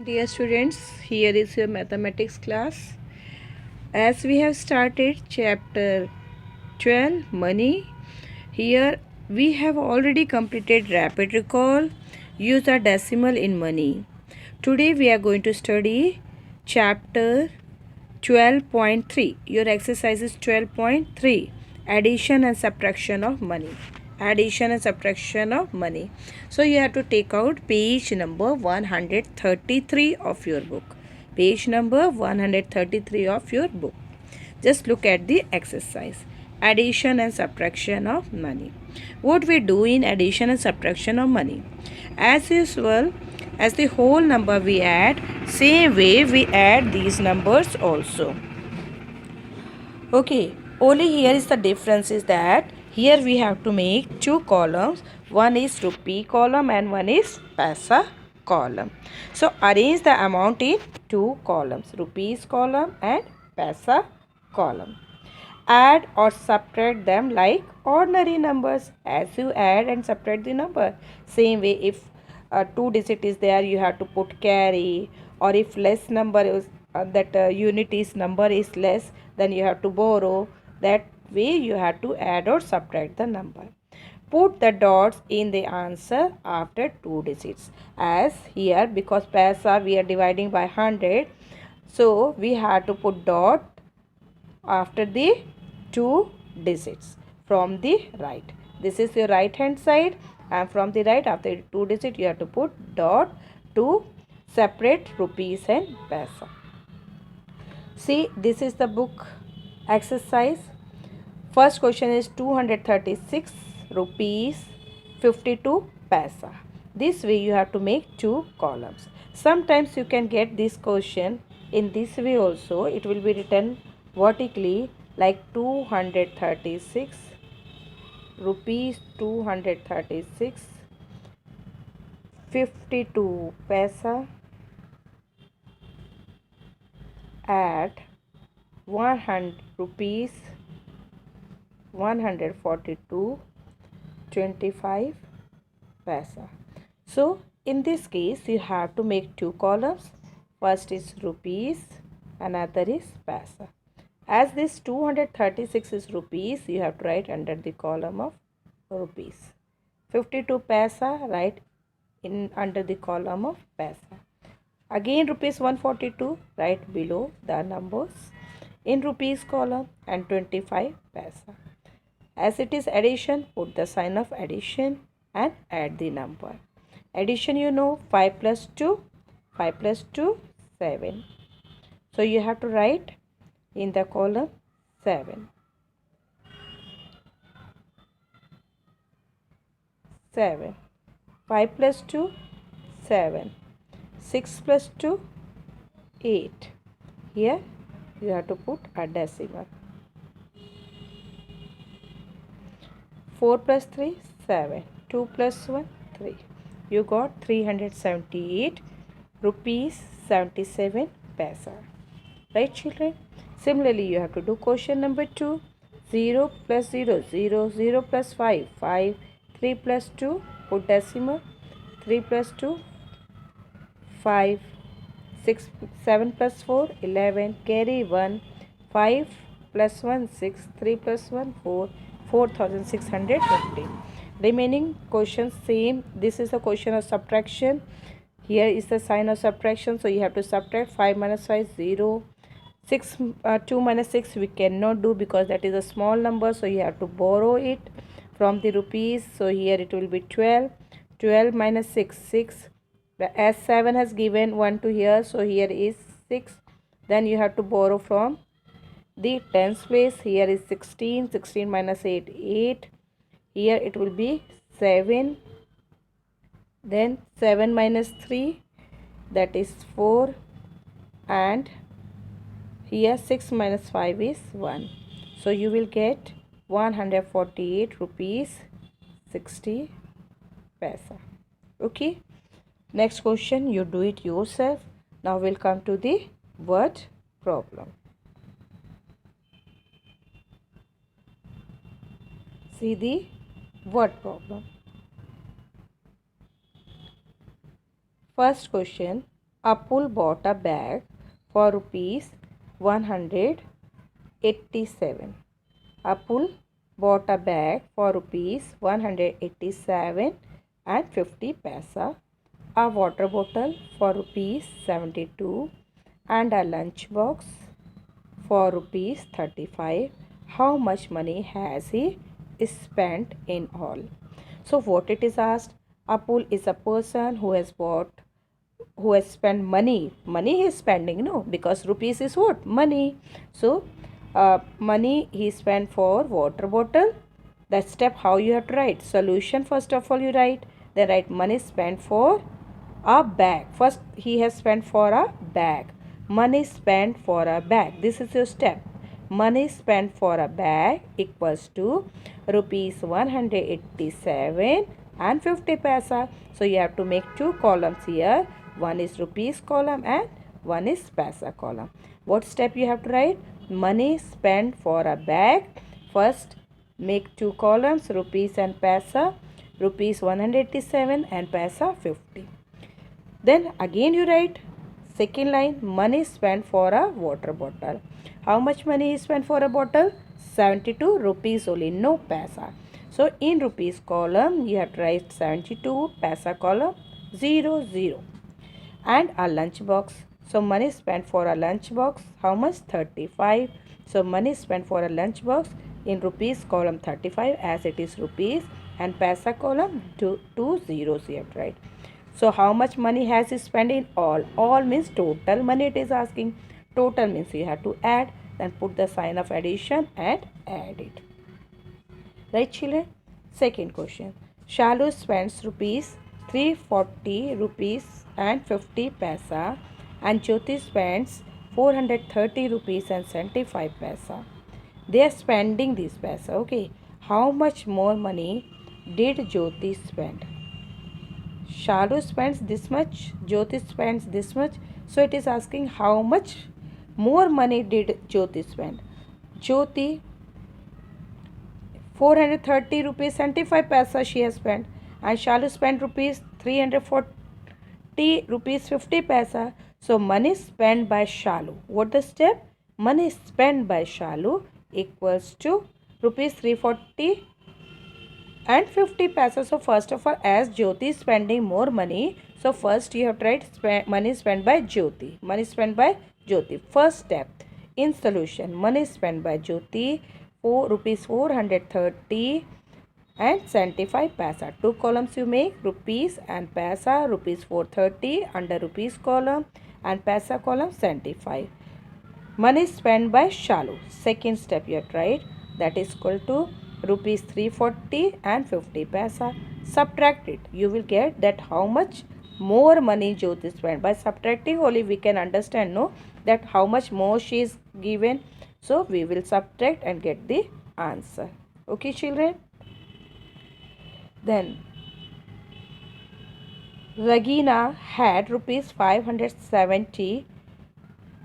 Dear students, here is your mathematics class. As we have started chapter 12, money, here we have already completed rapid recall, use a decimal in money. Today we are going to study chapter 12.3. Your exercise is 12.3, addition and subtraction of money. Addition and subtraction of money. So you have to take out page number 133 of your book. Page number 133 of your book. Just look at the exercise. Addition and subtraction of money. What we do in addition and subtraction of money? As usual, as the whole number we add, same way we add these numbers also. Okay, only here is the difference is that here we have to make two columns. One is rupee column and one is paisa column. So arrange the amount in two columns, rupees column and paisa column. Add or subtract them like ordinary numbers as you add and subtract the number. Same way, if two digit is there, you have to put carry, or if less number is that unit is number is less, then you have to borrow. That way you have to add or subtract the number. Put the dots in the answer after two digits. As here, because paisa we are dividing by 100, so we have to put dot after the two digits from the right. This is your right hand side, and from the right after two digits you have to put dot to separate rupees and paisa. See, this is the book exercise. First question is 236 rupees 52 paisa. This way you have to make two columns. Sometimes you can get this question in this way also. It will be written vertically like 236 rupees 236 52 paisa at 100 rupees 142.25 paisa. So in this case you have to make two columns. First is rupees, another is paisa. As this 236 is rupees, you have to write under the column of rupees. 52 paisa, write in under the column of paisa. Again rupees 142, write below the numbers in rupees column, and 25 paisa. As it is addition, put the sign of addition and add the number. Addition, you know, 5 plus 2, 5 plus 2, 7. So you have to write in the column 7. 7. 5 plus 2, 7. 6 plus 2, 8. Here you have to put a decimal. 4 plus 3, 7. 2 plus 1, 3. You got 378 rupees 77 paisa. Right, children? Similarly, you have to do question number 2. 0 plus 0, 0. 0 plus 5, 5. 3 plus 2, put decimal. 3 plus 2, 5. 6, 7 plus 4, 11. Carry 1. 5 plus 1, 6. 3 plus 1, 4. 4,650. Remaining questions same. This is a question of subtraction. Here is the sign of subtraction. So you have to subtract 5 minus 5, 0. 6, 2 minus 6 we cannot do because that is a small number. So you have to borrow it from the rupees. So here it will be 12. 12 minus 6, 6. As 7 has given 1 to here. So here is 6. Then you have to borrow from the tens place. Here is 16. 16 minus 8, 8. Here it will be 7. Then 7 minus 3, that is 4. And here 6 minus 5 is 1. So you will get 148 rupees 60 paisa. Okay. Next question, you do it yourself. Now we'll come to the word problem. See the word problem. First question, Apul bought a bag for rupees 187. Apul bought a bag for rupees 187 and 50 paisa, a water bottle for rupees 72 and a lunch box for rupees 35. How much money has he spent in all? So what it is asked, Apul is a person who has spent money he is spending, no, because rupees is what, money. So money he spent for water bottle. That step how you have to write solution. First of all you write, then write money spent for a bag. First he has spent for a bag, money spent for a bag. This is your step. Money spent for a bag equals to rupees 187 and 50 paisa. So you have to make two columns here. One is rupees column and one is paisa column. What step you have to write? Money spent for a bag. First make two columns, rupees and paisa. Rupees 187 and paisa 50. Then again you write second line, money spent for a water bottle. How much money is spent for a bottle? 72 rupees only, no paisa. So in rupees column you have to write 72, paisa column 0 0. And a lunch box. So money spent for a lunch box, how much? 35. So money spent for a lunch box in rupees column 35 as it is rupees, and paisa column two zeros you have to write. So how much money has he spent in all? All means total money it is asking. Total means you have to add, then put the sign of addition and add it. Right children? Second question. Shalu spends rupees 340 rupees and 50 paisa and Jyoti spends 430 rupees and 75 paisa. They are spending this paisa. Okay. How much more money did Jyoti spend? Shalu spends this much, Jyoti spends this much. So it is asking how much more money did Jyoti spend. Jyoti 430 rupees 75 paisa she has spent, and Shalu spent rupees 340 rupees 50 paisa. So money spent by Shalu. What the step? Money spent by Shalu equals to rupees 340 and 50 paisa. So first of all, as Jyoti is spending more money, so first you have to write money spent by Jyoti. Money spent by Jyoti. First step in solution, money spent by Jyoti rupees 430 and 75 paisa. Two columns you make, rupees and paisa. Rupees 430 under rupees column and paisa column 75. Money spent by Shalu. Second step you have to write, that is equal to rupees 340 and 50 paisa. Subtract it. You will get that how much more money Jyoti spent. By subtracting only we can understand, no, that how much more she is given. So we will subtract and get the answer. Okay children. Then Ragina had rupees 570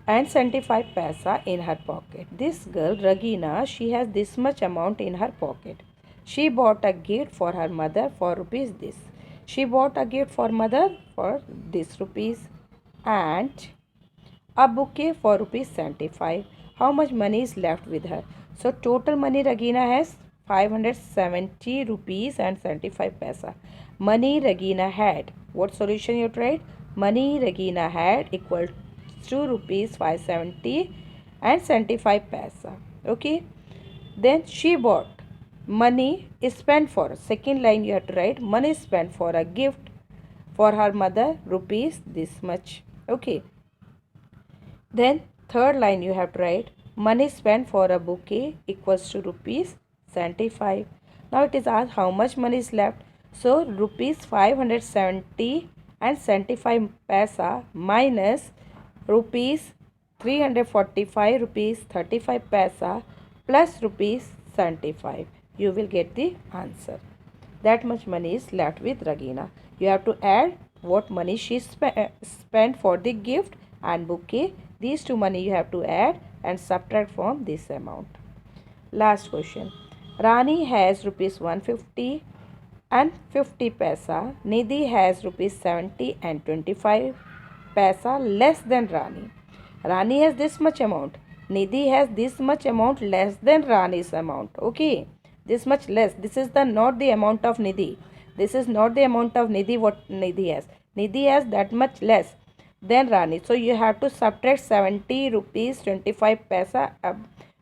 and 75 paisa in her pocket. This girl Ragina, she has this much amount in her pocket. She bought a gift for her mother for rupees this. She bought a gift for mother for this rupees and a bouquet for rupees 75. How much money is left with her? So total money Ragina has 570 rupees and 75 paisa. Money Ragina had. What solution you write? Money Ragina had equal to rupees 570 and 75 paisa. Okay. Then she bought. Money is spent for. Second line you have to write. Money spent for a gift for her mother rupees this much. Okay. Then third line you have to write. Money spent for a bouquet equals to rupees 75. Now it is asked how much money is left. So rupees 570 and 75 paisa minus rupees 345 rupees 35 paisa plus rupees 75. You will get the answer. That much money is left with Ragina. You have to add what money she spent for the gift and bouquet. These two money you have to add and subtract from this amount. Last question. Rani has rupees 150 and 50 paisa. Nidhi has rupees 70 and 25 paisa less than Rani. Rani has this much amount. Nidhi has this much amount less than Rani's amount. Okay. This much less. This is the not the amount of Nidhi. This is not the amount of Nidhi what Nidhi has. Nidhi has that much less than Rani. So you have to subtract 70 rupees 25 paisa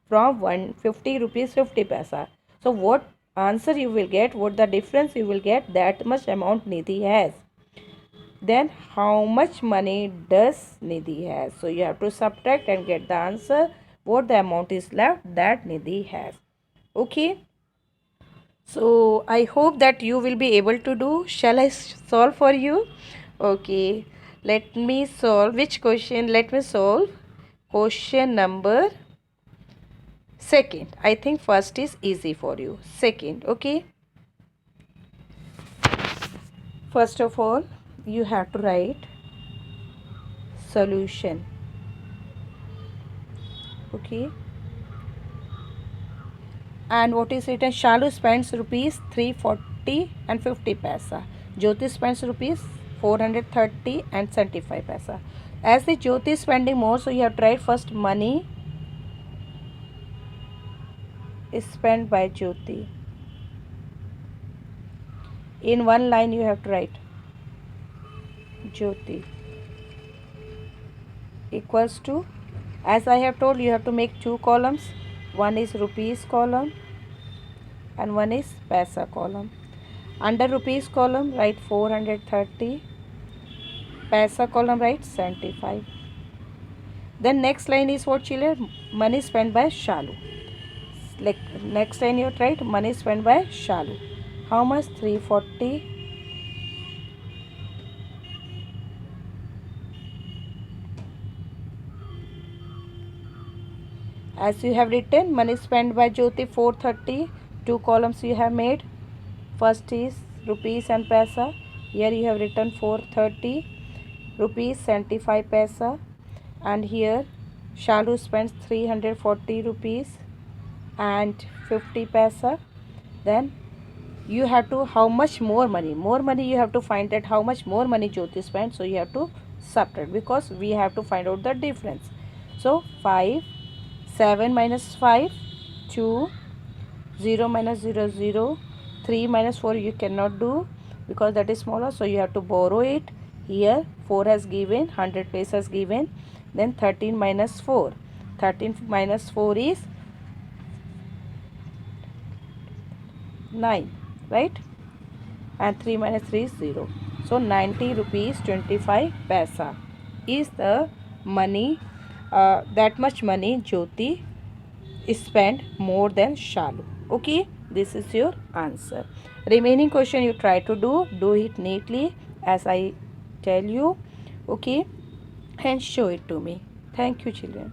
from 150 rupees 50 paisa. So what answer you will get, what the difference you will get, that much amount Nidhi has. Then how much money does Nidhi has? So you have to subtract and get the answer what the amount is left that Nidhi has. Okay. So I hope that you will be able to do. Shall I solve for you? Okay. Let me solve. Which question? Let me solve question number second. I think first is easy for you. Second. Okay. First of all, you have to write solution. Okay. And what is written? Shalu spends rupees 340 and 50 paisa. Jyoti spends rupees 430 and 75 paisa. As the Jyoti is spending more, so you have to write first money is spent by Jyoti. In one line you have to write Jyoti equals to, as I have told, you have to make two columns. One is rupees column and one is paisa column. Under rupees column write 430, paisa column write 75. Then next line is what, children? Money spent by Shalu. Like next line you write money spent by Shalu. How much? 340. As you have written, money spent by Jyoti 430. Two columns you have made. First is rupees and paisa. Here you have written 430 rupees 75 paisa. And here Shalu spends 340 rupees and 50 paisa. Then you have to, how much more money? More money you have to find that how much more money Jyoti spent. So you have to subtract because we have to find out the difference. So 5, 7 minus 5, 2, 0 minus 0, 0, 3 minus 4 you cannot do because that is smaller. So you have to borrow it. Here 4 has given, 100 paisa given. Then 13 minus 4. 13 minus 4 is 9, right? And 3 minus 3 is 0. So 90 rupees 25 paisa is the money, that much money Jyoti spent more than Shalu. Okay, this is your answer. Remaining question you try to do it neatly as I tell you. Okay, and show it to me. Thank you, children.